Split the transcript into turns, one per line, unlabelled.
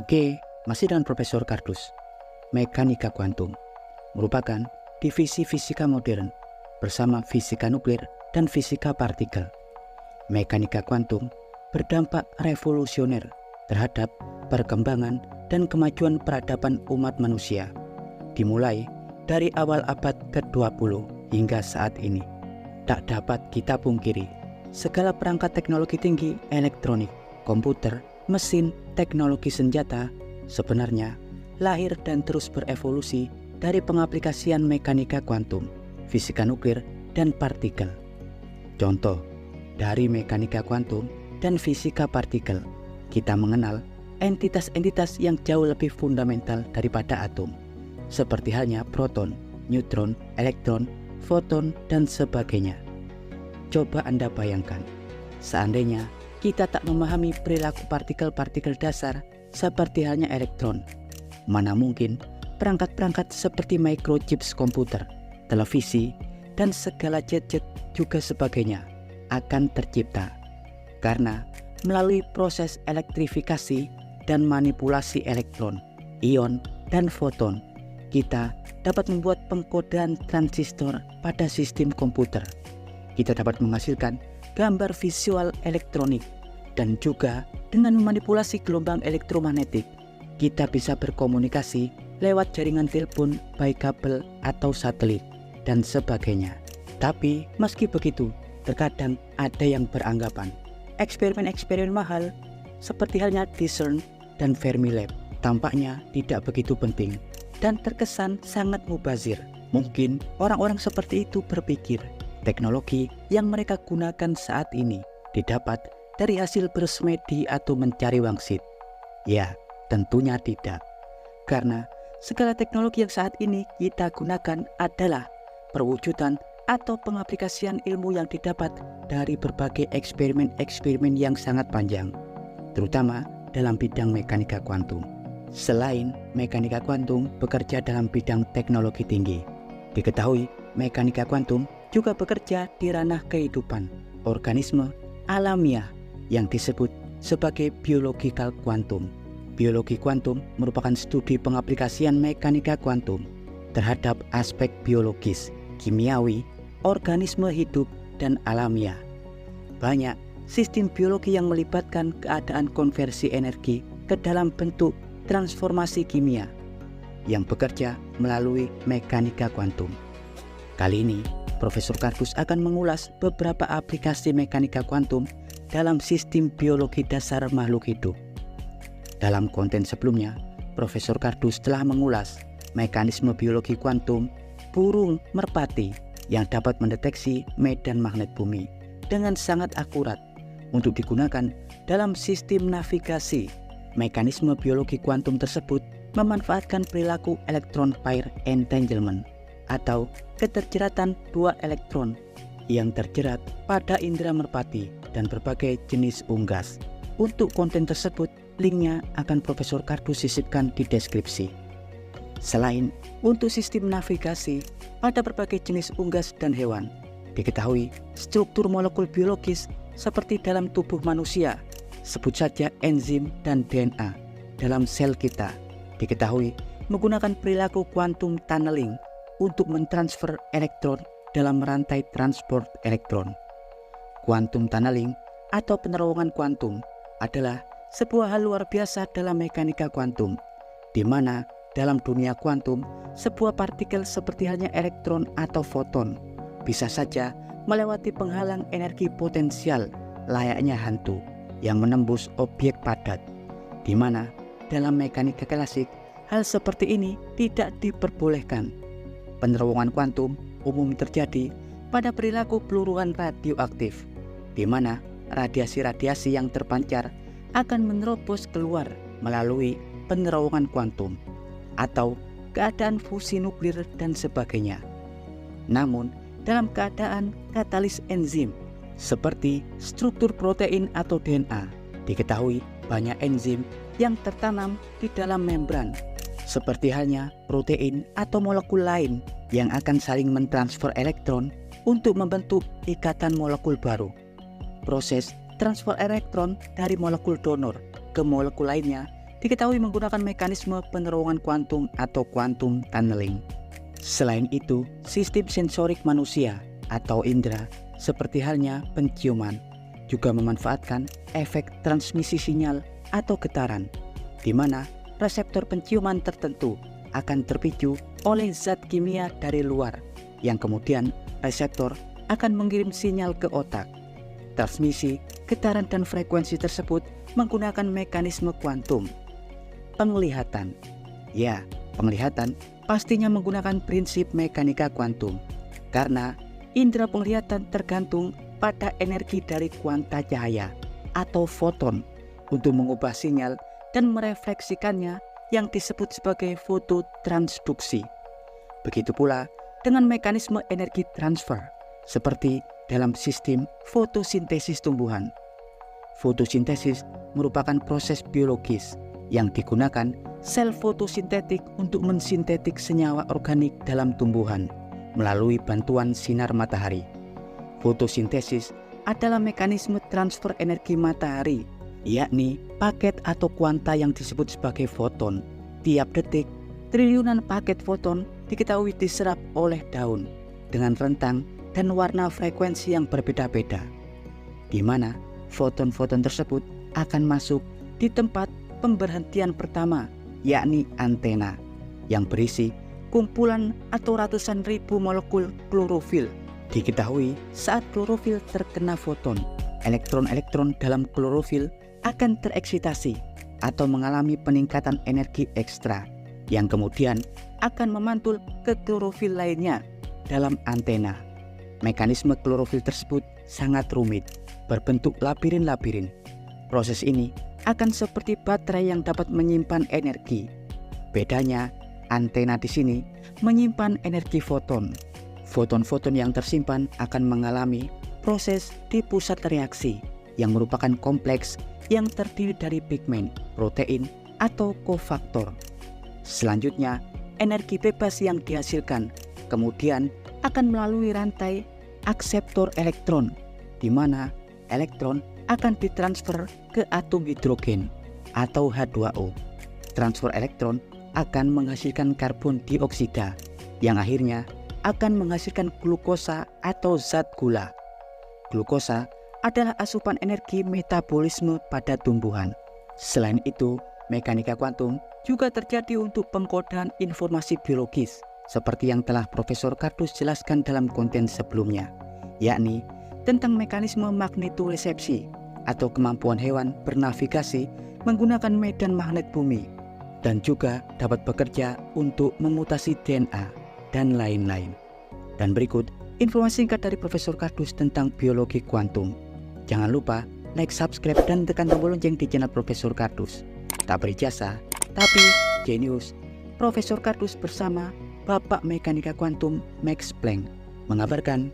Oke, masih dengan Profesor Kardus. Mekanika kuantum merupakan divisi fisika modern bersama fisika nuklir dan fisika partikel. Mekanika kuantum berdampak revolusioner terhadap perkembangan dan kemajuan peradaban umat manusia, dimulai dari awal abad ke-20 hingga saat ini. Tak dapat kita pungkiri, segala perangkat teknologi tinggi elektronik, komputer, mesin, teknologi senjata sebenarnya lahir dan terus berevolusi dari pengaplikasian mekanika kuantum, fisika nuklir, dan partikel. Contoh, dari mekanika kuantum dan fisika partikel, kita mengenal entitas-entitas yang jauh lebih fundamental daripada atom, seperti halnya proton, neutron, elektron, foton, dan sebagainya. Coba Anda bayangkan, seandainya kita tak memahami perilaku partikel-partikel dasar seperti halnya elektron, mana mungkin perangkat-perangkat seperti microchips komputer, televisi, dan segala gadget juga sebagainya akan tercipta. Karena melalui proses elektrifikasi dan manipulasi elektron, ion, dan foton, kita dapat membuat pengkodean transistor pada sistem komputer. Kita dapat menghasilkan gambar visual elektronik, dan juga dengan memanipulasi gelombang elektromagnetik, kita bisa berkomunikasi lewat jaringan telepon, baik kabel atau satelit, dan sebagainya. Tapi meski begitu, terkadang ada yang beranggapan eksperimen-eksperimen mahal seperti halnya CERN dan Fermilab tampaknya tidak begitu penting dan terkesan sangat mubazir. Mungkin orang-orang seperti itu berpikir teknologi yang mereka gunakan saat ini didapat dari hasil bersemedi atau mencari wangsit. Ya, tentunya tidak. Karena segala teknologi yang saat ini kita gunakan adalah perwujudan atau pengaplikasian ilmu yang didapat dari berbagai eksperimen-eksperimen yang sangat panjang, terutama dalam bidang mekanika kuantum. Selain mekanika kuantum bekerja dalam bidang teknologi tinggi, diketahui mekanika kuantum juga bekerja di ranah kehidupan organisme alamiah yang disebut sebagai biological kuantum. Biologi kuantum merupakan studi pengaplikasian mekanika kuantum terhadap aspek biologis, kimiawi, organisme hidup, dan alamiah. Banyak sistem biologi yang melibatkan keadaan konversi energi ke dalam bentuk transformasi kimia yang bekerja melalui mekanika kuantum. Kali ini, Profesor Kardus akan mengulas beberapa aplikasi mekanika kuantum dalam sistem biologi dasar makhluk hidup. Dalam konten sebelumnya, Profesor Kardus telah mengulas mekanisme biologi kuantum burung merpati yang dapat mendeteksi medan magnet bumi dengan sangat akurat untuk digunakan dalam sistem navigasi. Mekanisme biologi kuantum tersebut memanfaatkan perilaku electron pair entanglement atau keterjeratan dua elektron yang terjerat pada indera merpati dan berbagai jenis unggas. Untuk konten tersebut, linknya akan Profesor Kardus sisipkan di deskripsi. Selain untuk sistem navigasi pada berbagai jenis unggas dan hewan, diketahui struktur molekul biologis seperti dalam tubuh manusia, sebut saja enzim dan DNA dalam sel kita, diketahui menggunakan perilaku quantum tunneling untuk mentransfer elektron dalam rantai transport elektron. Quantum tunneling atau penerowongan kuantum adalah sebuah hal luar biasa dalam mekanika kuantum, di mana dalam dunia kuantum sebuah partikel seperti halnya elektron atau foton bisa saja melewati penghalang energi potensial layaknya hantu yang menembus objek padat, di mana dalam mekanika klasik hal seperti ini tidak diperbolehkan. Penerowongan kuantum umum terjadi pada perilaku peluruhan radioaktif, di mana radiasi-radiasi yang terpancar akan menerobos keluar melalui penerowongan kuantum atau keadaan fusi nuklir dan sebagainya. Namun, dalam keadaan katalis enzim seperti struktur protein atau DNA, diketahui banyak enzim yang tertanam di dalam membran, seperti halnya protein atau molekul lain yang akan saling mentransfer elektron untuk membentuk ikatan molekul baru. Proses transfer elektron dari molekul donor ke molekul lainnya diketahui menggunakan mekanisme penerongan kuantum atau quantum tunneling. Selain itu, sistem sensorik manusia atau indera seperti halnya penciuman juga memanfaatkan efek transmisi sinyal atau getaran, di mana reseptor penciuman tertentu akan terpicu oleh zat kimia dari luar, yang kemudian reseptor akan mengirim sinyal ke otak. Transmisi, getaran dan frekuensi tersebut menggunakan mekanisme kuantum. Penglihatan. Ya, penglihatan pastinya menggunakan prinsip mekanika kuantum, karena indera penglihatan tergantung pada energi dari kuanta cahaya atau foton untuk mengubah sinyal dan merefleksikannya yang disebut sebagai fototransduksi. Begitu pula dengan mekanisme energi transfer seperti dalam sistem fotosintesis tumbuhan. Fotosintesis merupakan proses biologis yang digunakan sel fotosintetik untuk mensintetik senyawa organik dalam tumbuhan melalui bantuan sinar matahari. Fotosintesis adalah mekanisme transfer energi matahari, yakni paket atau kuanta yang disebut sebagai foton. Tiap detik, triliunan paket foton diketahui diserap oleh daun dengan rentang dan warna frekuensi yang berbeda-beda, di mana foton-foton tersebut akan masuk di tempat pemberhentian pertama, yakni antena, yang berisi kumpulan atau ratusan ribu molekul klorofil. Diketahui saat klorofil terkena foton, elektron-elektron dalam klorofil akan tereksitasi atau mengalami peningkatan energi ekstra yang kemudian akan memantul ke klorofil lainnya dalam antena. Mekanisme klorofil tersebut sangat rumit, berbentuk labirin-labirin. Proses ini akan seperti baterai yang dapat menyimpan energi. Bedanya, antena di sini menyimpan energi foton. Foton-foton yang tersimpan akan mengalami proses di pusat reaksi yang merupakan kompleks yang terdiri dari pigmen, protein, atau kofaktor. Selanjutnya, energi bebas yang dihasilkan kemudian akan melalui rantai akseptor elektron, di mana elektron akan ditransfer ke atom hidrogen atau H2O. Transfer elektron akan menghasilkan karbon dioksida yang akhirnya akan menghasilkan glukosa atau zat gula. Glukosa adalah asupan energi metabolisme pada tumbuhan. Selain itu, mekanika kuantum juga terjadi untuk pengkodaan informasi biologis seperti yang telah Profesor Kardus jelaskan dalam konten sebelumnya, yakni tentang mekanisme magnetoresepsi atau kemampuan hewan bernavigasi menggunakan medan magnet bumi, dan juga dapat bekerja untuk memutasi DNA dan lain-lain. Dan berikut informasi singkat dari Profesor Kardus tentang biologi kuantum. Jangan lupa like, subscribe, dan tekan tombol lonceng di channel Profesor Kardus. Tak berijazah, tapi jenius. Profesor Kardus bersama Bapak Mekanika Kuantum Max Planck mengabarkan.